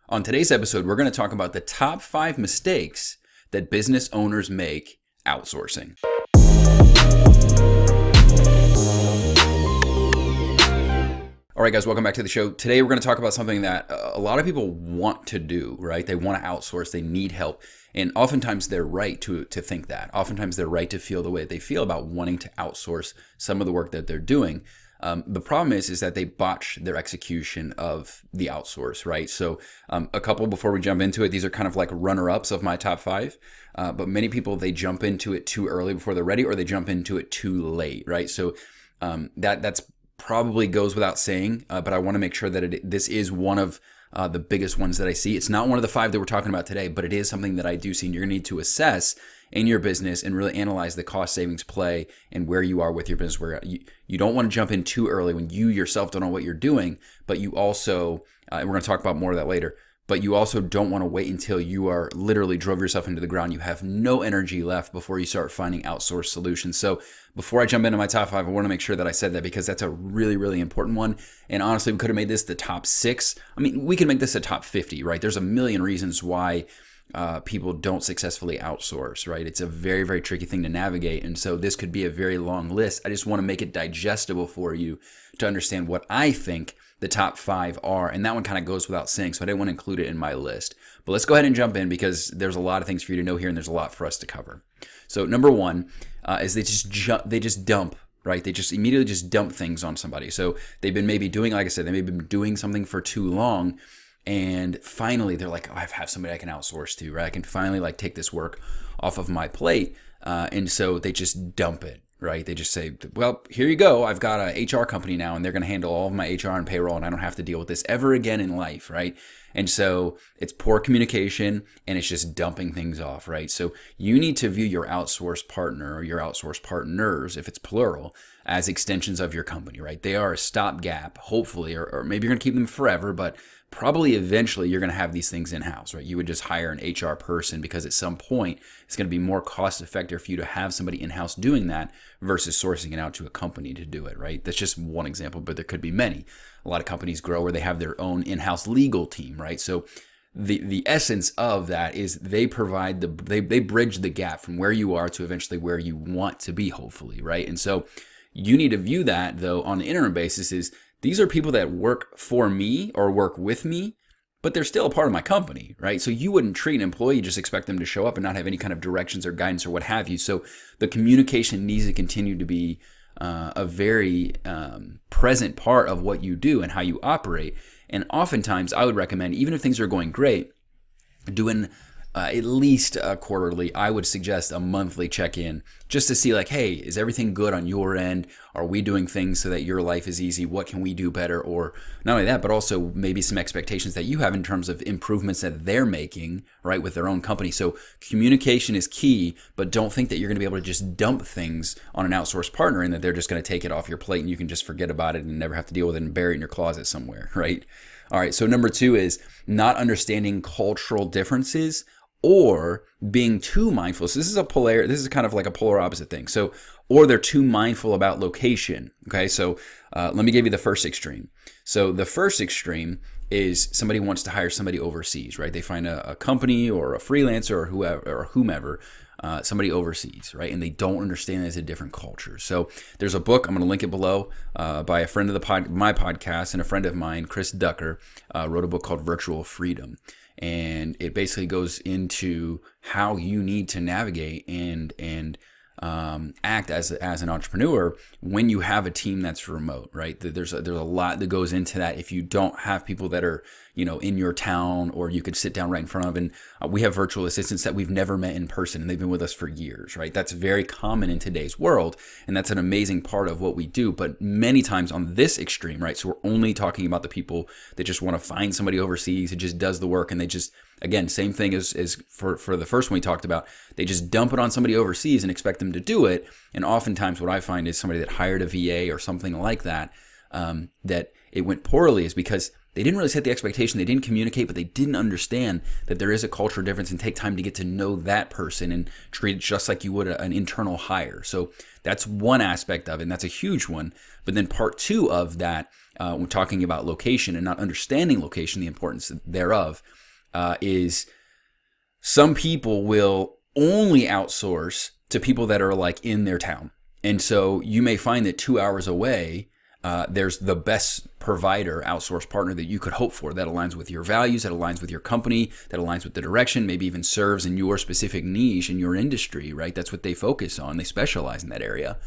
On today's episode, we're going to talk about the top 5 mistakes that business owners make outsourcing. All right, guys, welcome back to the show. Today, we're going to talk about something that a lot of people want to do, right? They want to outsource, they need help. And oftentimes they're right to think that. Oftentimes they're right to feel the way they feel about wanting to outsource some of the work that they're doing. The problem is that they botch their execution of the outsource, right? So a couple before we jump into it, these are kind of like runner-ups of my top 5. But many people, they jump into it too early before they're ready, or they jump into it too late, right? So that's probably goes without saying, but I want to make sure that this is one of the biggest ones that I see. It's not one of the 5 that we're talking about today, but it is something that I do see, and you're going to need to assess in your business and really analyze the cost savings play and where you are with your business. Where you don't want to jump in too early when you yourself don't know what you're doing, but you also, and we're going to talk about more of that later, but you also don't want to wait until you are literally drove yourself into the ground. You have no energy left before you start finding outsourced solutions. So before I jump into my top 5, I want to make sure that I said that because that's a really, really important one. And honestly, we could have made this the top 6. I mean, we can make this a top 50, right? There's a million reasons why people don't successfully outsource, right? It's a very, very tricky thing to navigate. And so this could be a very long list. I just want to make it digestible for you to understand what I think the top 5 are. And that one kind of goes without saying, so I didn't want to include it in my list. But let's go ahead and jump in because there's a lot of things for you to know here and there's a lot for us to cover. So number 1 is they just dump, right? They just immediately just dump things on somebody. So they've been maybe doing, like I said, they may have been doing something for too long. And finally, they're like, oh, I have somebody I can outsource to, right? I can finally like take this work off of my plate. And so they just dump it, right? They just say, well, here you go. I've got an HR company now, and they're going to handle all of my HR and payroll, and I don't have to deal with this ever again in life, right? And so it's poor communication, and it's just dumping things off, right? So you need to view your outsource partner or your outsource partners, if it's plural, as extensions of your company, right? They are a stopgap, hopefully, or maybe you're going to keep them forever, but probably eventually you're going to have these things in-house, right? You would just hire an HR person because at some point it's going to be more cost effective for you to have somebody in-house doing that versus sourcing it out to a company to do it, right? That's just one example, but there could be many. A lot of companies grow where they have their own in-house legal team, right? So the essence of that is they provide they bridge the gap from where you are to eventually where you want to be, hopefully, right? And so you need to view that, though, on the interim basis is these are people that work for me or work with me, but they're still a part of my company, right? So you wouldn't treat an employee, just expect them to show up and not have any kind of directions or guidance or what have you. So the communication needs to continue to be a very present part of what you do and how you operate. And oftentimes I would recommend, even if things are going great, doing at least quarterly, I would suggest a monthly check-in just to see like, hey, is everything good on your end? Are we doing things so that your life is easy? What can we do better? Or not only that, but also maybe some expectations that you have in terms of improvements that they're making, right, with their own company. So communication is key, but don't think that you're going to be able to just dump things on an outsourced partner and that they're just going to take it off your plate and you can just forget about it and never have to deal with it and bury it in your closet somewhere, right? All right, so number 2 is not understanding cultural differences or being too mindful. So this is kind of like a polar opposite thing. So, or they're too mindful about location. Okay, so let me give you the first extreme. So the first extreme is somebody wants to hire somebody overseas, right? They find a company or a freelancer or whomever, somebody overseas, right? And they don't understand that it's a different culture. So there's a book, I'm going to link it below, by a friend of my podcast and a friend of mine, Chris Ducker, wrote a book called Virtual Freedom. And it basically goes into how you need to navigate and act as an entrepreneur when you have a team that's remote, right? There's a lot that goes into that. If you don't have people that are, in your town or you could sit down right in front of, and we have virtual assistants that we've never met in person and they've been with us for years, right? That's very common in today's world. And that's an amazing part of what we do. But many times on this extreme, right? So we're only talking about the people that just want to find somebody overseas who just does the work and they just, again, same thing as for the first one we talked about. They just dump it on somebody overseas and expect them to do it. And oftentimes what I find is somebody that hired a VA or something like that, that it went poorly is because they didn't really set the expectation. They didn't communicate, but they didn't understand that there is a cultural difference and take time to get to know that person and treat it just like you would an internal hire. So that's one aspect of it, and that's a huge one. But then part 2 of that when talking about location and not understanding location, the importance thereof, is some people will only outsource to people that are like in their town. And so you may find that 2 hours away, there's the best provider, outsource partner that you could hope for that aligns with your values, that aligns with your company, that aligns with the direction, maybe even serves in your specific niche in your industry, right? That's what they focus on. They specialize in that area.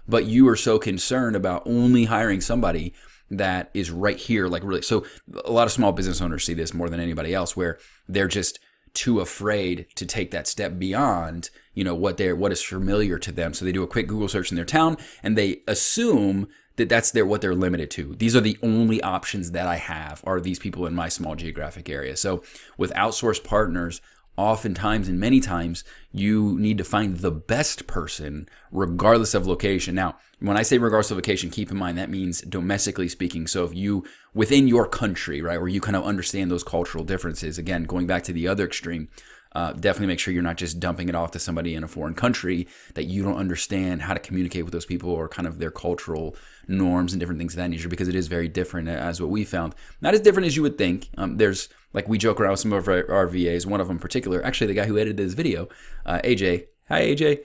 But you are so concerned about only hiring somebody that is right here, like really. So a lot of small business owners see this more than anybody else, where they're just too afraid to take that step beyond, what is familiar to them. So they do a quick Google search in their town and they assume that that's what they're limited to. These are the only options that I have, are these people in my small geographic area. So with outsourced partners, oftentimes and many times you need to find the best person regardless of location. Now, when I say regardless of location, keep in mind that means domestically speaking. So if you, within your country, right, where you kind of understand those cultural differences, again, going back to the other extreme, definitely make sure you're not just dumping it off to somebody in a foreign country that you don't understand how to communicate with those people or kind of their cultural norms and different things of that nature, because it is very different, as what we found. Not as different as you would think. There's, like, we joke around with some of our VAs, one of them in particular, actually the guy who edited this video, AJ. Hi, AJ.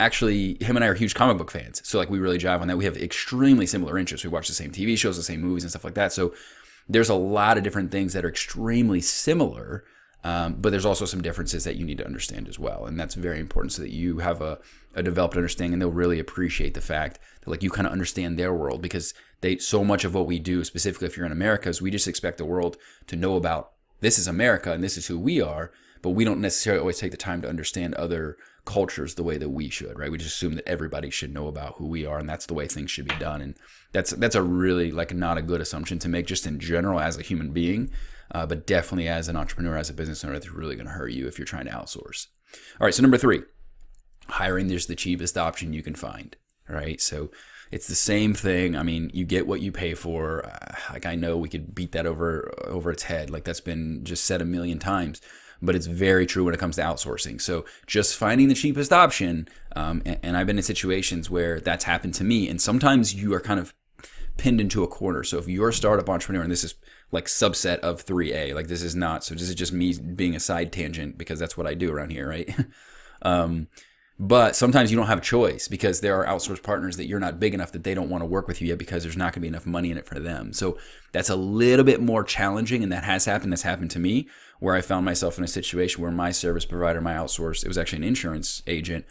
Actually, him and I are huge comic book fans. So like we really jive on that. We have extremely similar interests. We watch the same TV shows, the same movies and stuff like that. So there's a lot of different things that are extremely similar. But there's also some differences that you need to understand as well. And that's very important so that you have a developed understanding, and they'll really appreciate the fact that like you kind of understand their world, because so much of what we do, specifically if you're in America, is we just expect the world to know about this is America and this is who we are, but we don't necessarily always take the time to understand other cultures the way that we should, right? We just assume that everybody should know about who we are and that's the way things should be done. And that's a really like not a good assumption to make just in general as a human being. But definitely as an entrepreneur, as a business owner, that's really going to hurt you if you're trying to outsource. All right, so number 3, hiring is the cheapest option you can find, right? So it's the same thing. I mean, you get what you pay for. Like I know we could beat that over its head. Like that's been just said a million times, but it's very true when it comes to outsourcing. So just finding the cheapest option, and I've been in situations where that's happened to me, and sometimes you are kind of pinned into a corner. So if you're a startup entrepreneur, and this is like subset of 3A, like this is not, so this is just me being a side tangent because that's what I do around here, right? But sometimes you don't have a choice because there are outsourced partners that you're not big enough that they don't want to work with you yet because there's not going to be enough money in it for them. So that's a little bit more challenging, and that has happened. That's happened to me, where I found myself in a situation where my service provider, my outsourced, it was actually an insurance agent.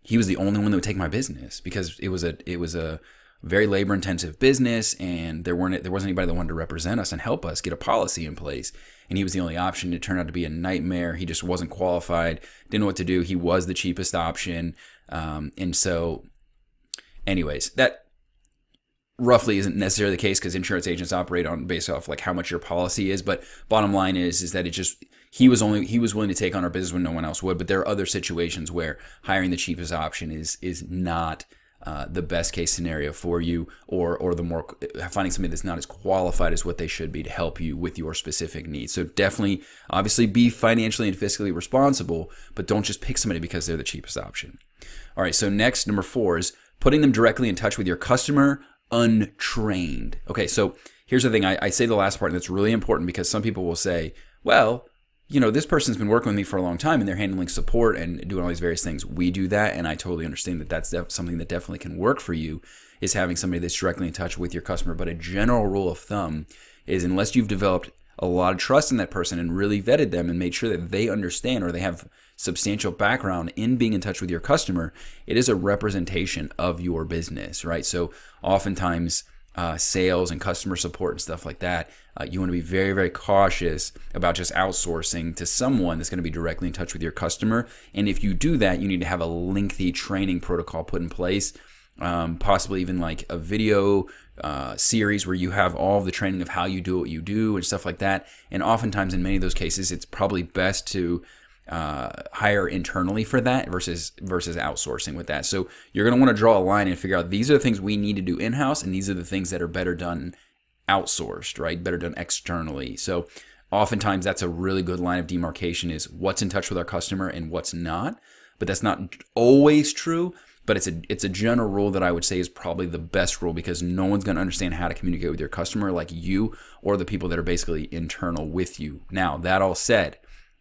He was the only one that would take my business because it was a very labor-intensive business, and there wasn't anybody that wanted to represent us and help us get a policy in place. And he was the only option. It turned out to be a nightmare. He just wasn't qualified, didn't know what to do. He was the cheapest option. And so, anyways, that roughly isn't necessarily the case because insurance agents operate on based off like how much your policy is. But bottom line is that he was willing to take on our business when no one else would. But there are other situations where hiring the cheapest option is not the best case scenario for you, or the more finding somebody that's not as qualified as what they should be to help you with your specific needs. So definitely, obviously, be financially and fiscally responsible, but don't just pick somebody because they're the cheapest option. All right, so next, number 4 is putting them directly in touch with your customer, untrained. Okay, so here's the thing. I say the last part, and it's really important because some people will say, well, this person's been working with me for a long time and they're handling support and doing all these various things. We do that, and I totally understand that that's something that definitely can work for you, is having somebody that's directly in touch with your customer. But a general rule of thumb is unless you've developed a lot of trust in that person and really vetted them and made sure that they understand or they have substantial background in being in touch with your customer, it is a representation of your business, right? So oftentimes sales and customer support and stuff like that, you want to be very, very cautious about just outsourcing to someone that's going to be directly in touch with your customer. And if you do that, you need to have a lengthy training protocol put in place, possibly even like a video series where you have all of the training of how you do what you do and stuff like that. And oftentimes in many of those cases, it's probably best to hire internally for that versus outsourcing with that. So you're going to want to draw a line and figure out these are the things we need to do in-house, and these are the things that are better done outsourced, right? Better done externally. So oftentimes that's a really good line of demarcation, is what's in touch with our customer and what's not. But that's not always true. But it's a general rule that I would say is probably the best rule, because no one's going to understand how to communicate with your customer like you or the people that are basically internal with you. Now, that all said,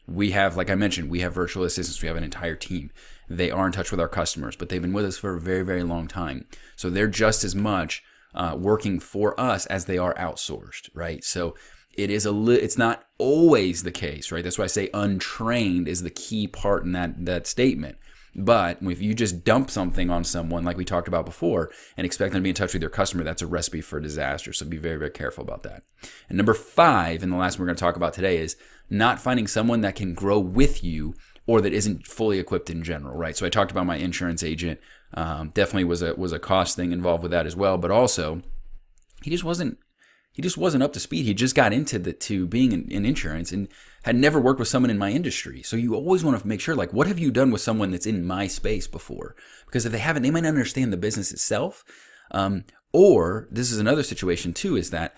we have, like I mentioned, we have virtual assistants. We have an entire team. They are in touch with our customers, but they've been with us for a very, very long time. So they're just as much working for us as they are outsourced, right? So it's not always the case, right? That's why I say untrained is the key part in that statement. But if you just dump something on someone like we talked about before and expect them to be in touch with your customer, that's a recipe for disaster. So be very, very careful about that. And number 5, and the last one we're going to talk about today, is not finding someone that can grow with you or that isn't fully equipped in general, right? So I talked about my insurance agent. Definitely was a cost thing involved with that as well. But also, he just wasn't up to speed. He just got to being in insurance and had never worked with someone in my industry. So you always want to make sure, like, what have you done with someone that's in my space before? Because if they haven't, they might not understand the business itself. Or this is another situation too, is that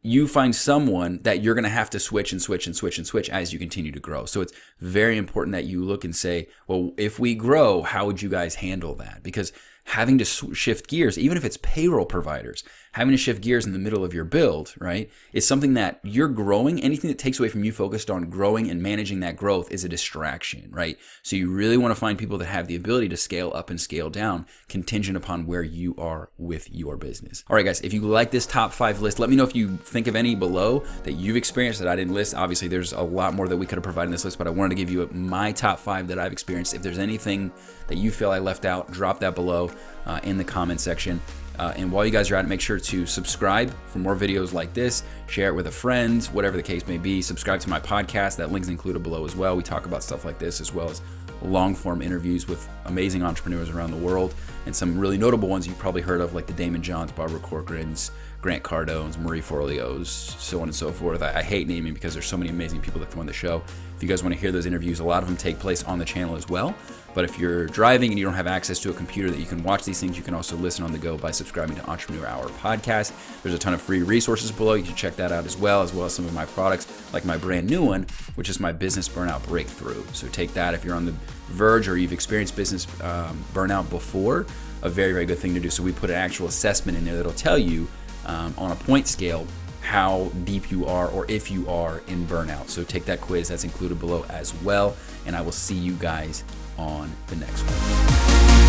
you find someone that you're going to have to switch as you continue to grow. So it's very important that you look and say, well, if we grow, how would you guys handle that? Because having to shift gears, even if it's payroll providers, having to shift gears in the middle of your build, right, is something that you're growing. Anything that takes away from you focused on growing and managing that growth is a distraction, right? So you really want to find people that have the ability to scale up and scale down contingent upon where you are with your business. All right, guys, if you like this top 5 list, let me know if you think of any below that you've experienced that I didn't list. Obviously, there's a lot more that we could have provided in this list, but I wanted to give you my top 5 that I've experienced. If there's anything that you feel I left out, drop that below in the comment section. And while you guys are at it, make sure to subscribe for more videos like this, share it with a friend, whatever the case may be. Subscribe to my podcast. That link's included below as well. We talk about stuff like this, as well as long form interviews with amazing entrepreneurs around the world, and some really notable ones you've probably heard of, like the Damon Johns, Barbara Corcoran's, Grant Cardone's, Marie Forleo's, so on and so forth. I hate naming because there's so many amazing people that come on the show. If you guys want to hear those interviews, a lot of them take place on the channel as well. But if you're driving and you don't have access to a computer that you can watch these things, you can also listen on the go by subscribing to Entrepreneur Hour Podcast. There's a ton of free resources below. You can check that out as well as some of my products, like my brand new one, which is my Business Burnout Breakthrough. So take that if you're on the verge or you've experienced business burnout before. A very, very good thing to do. So we put an actual assessment in there that'll tell you on a point scale how deep you are or if you are in burnout. So take that quiz. That's included below as well. And I will see you guys on the next one.